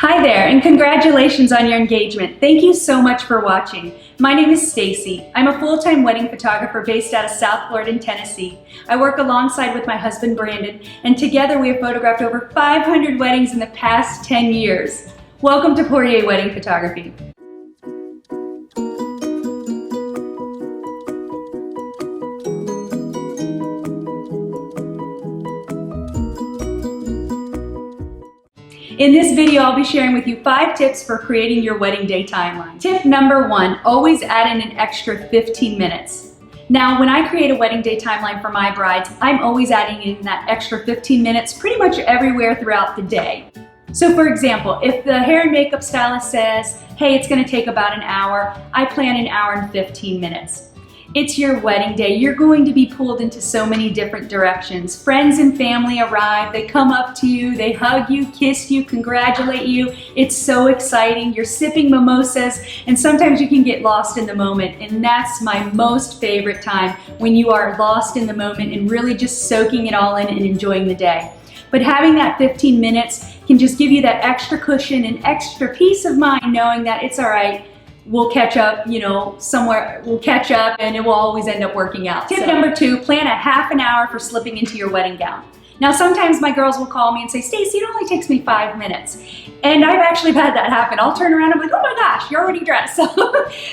Hi there, and congratulations on your engagement. Thank you so much for watching. My name is Stacy. I'm a full-time wedding photographer based out of South Florida and Tennessee. I work alongside with my husband Brandon, and together we have photographed over 500 weddings in the past 10 years. Welcome to Poirier Wedding Photography. In this video, I'll be sharing with you 5 tips for creating your wedding day timeline. Tip number 1, always add in an extra 15 minutes. Now, when I create a wedding day timeline for my brides, I'm always adding in that extra 15 minutes pretty much everywhere throughout the day. So for example, if the hair and makeup stylist says, hey, it's gonna take about an hour, I plan an hour and 15 minutes. It's your wedding day. You're going to be pulled into so many different directions. Friends and family arrive, they come up to you, they hug you, kiss you, congratulate you. It's so exciting. You're sipping mimosas, and sometimes you can get lost in the moment, and that's my most favorite time, when you are lost in the moment and really just soaking it all in and enjoying the day. But having that 15 minutes can just give you that extra cushion and extra peace of mind knowing that it's all right. We'll catch up, somewhere, we'll catch up and it will always end up working out. Tip number 2, plan a half an hour for slipping into your wedding gown. Now sometimes my girls will call me and say, Stacey, it only takes me 5 minutes. And I've actually had that happen. I'll turn around and I'm like, oh my gosh, you're already dressed. So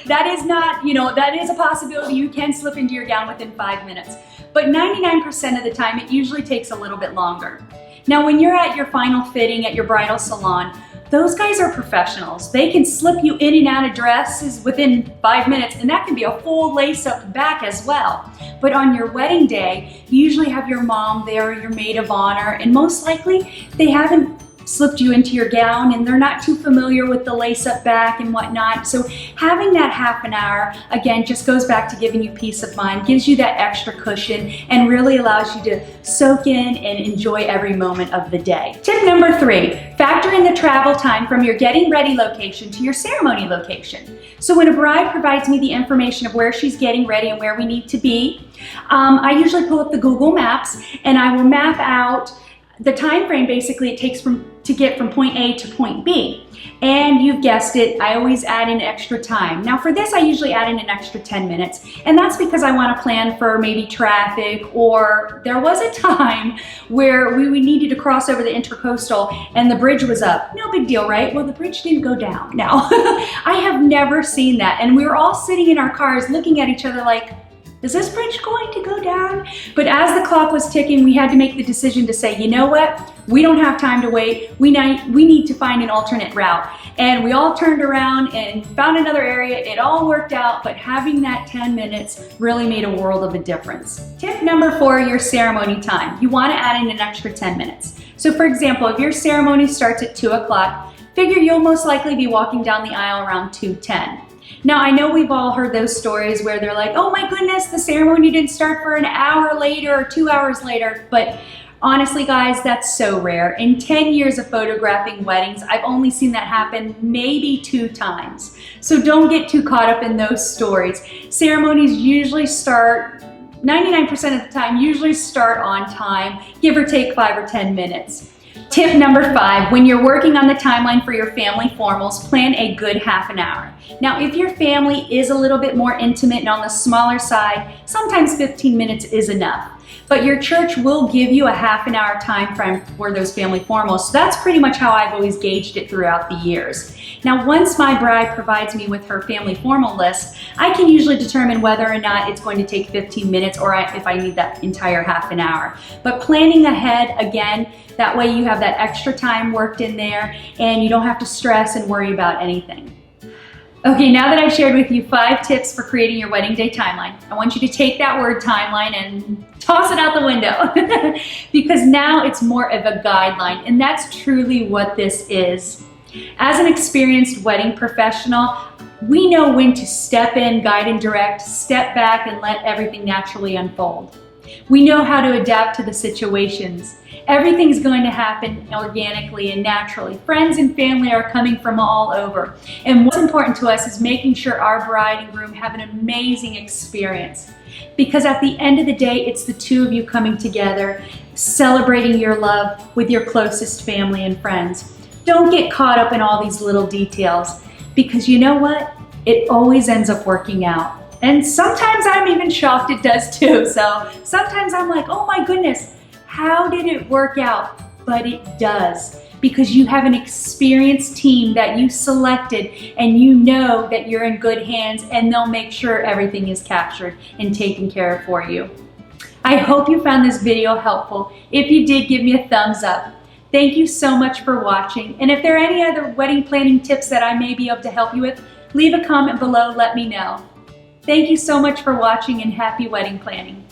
that is not, that is a possibility. You can slip into your gown within 5 minutes. But 99% of the time, it usually takes a little bit longer. Now when you're at your final fitting at your bridal salon, those guys are professionals. They can slip you in and out of dresses within 5 minutes, and that can be a full lace-up back as well. But on your wedding day, you usually have your mom there, your maid of honor, and most likely they haven't slipped you into your gown and they're not too familiar with the lace-up back and whatnot. So having that half an hour, again, just goes back to giving you peace of mind, gives you that extra cushion, and really allows you to soak in and enjoy every moment of the day. Tip number 3, factor in the travel time from your getting ready location to your ceremony location. So when a bride provides me the information of where she's getting ready and where we need to be, I usually pull up the Google Maps and I will map out the time frame basically it takes to get from point A to point B. And you've guessed it, I always add in extra time. Now for this, I usually add in an extra 10 minutes, and that's because I want to plan for maybe traffic, or there was a time where we needed to cross over the intercoastal and the bridge was up. No big deal, right? Well, the bridge didn't go down. Now, I have never seen that, and we were all sitting in our cars looking at each other like, is this bridge going to go down? But as the clock was ticking, we had to make the decision to say, you know what? We don't have time to wait. We need to find an alternate route. And we all turned around and found another area. It all worked out, but having that 10 minutes really made a world of a difference. Tip number 4, your ceremony time. You want to add in an extra 10 minutes. So for example, if your ceremony starts at 2 o'clock, figure you'll most likely be walking down the aisle around 2:10. Now, I know we've all heard those stories where they're like, oh my goodness, the ceremony didn't start for an hour later or 2 hours later, but honestly, guys, that's so rare. In 10 years of photographing weddings, I've only seen that happen maybe 2 times. So don't get too caught up in those stories. Ceremonies usually start, 99% of the time, usually start on time, give or take 5 or 10 minutes. Tip number 5, when you're working on the timeline for your family formals, plan a good half an hour. Now, if your family is a little bit more intimate and on the smaller side, sometimes 15 minutes is enough. But your church will give you a half an hour time frame for those family formals. So that's pretty much how I've always gauged it throughout the years. Now, once my bride provides me with her family formal list, I can usually determine whether or not it's going to take 15 minutes or if I need that entire half an hour. But planning ahead, again, that way you have that extra time worked in there and you don't have to stress and worry about anything. Okay, now that I've shared with you 5 tips for creating your wedding day timeline, I want you to take that word timeline and toss it out the window because now it's more of a guideline, and that's truly what this is. As an experienced wedding professional, we know when to step in, guide and direct, step back and let everything naturally unfold. We know how to adapt to the situations. Everything's going to happen organically and naturally. Friends and family are coming from all over. And what's important to us is making sure our bride and groom have an amazing experience. Because at the end of the day, it's the two of you coming together, celebrating your love with your closest family and friends. Don't get caught up in all these little details, because you know what? It always ends up working out. And sometimes I'm even shocked it does too. So sometimes I'm like, oh my goodness, how did it work out? But it does, because you have an experienced team that you selected, and you know that you're in good hands, and they'll make sure everything is captured and taken care of for you. I hope you found this video helpful. If you did, give me a thumbs up. Thank you so much for watching. And if there are any other wedding planning tips that I may be able to help you with, leave a comment below, let me know. Thank you so much for watching, and happy wedding planning.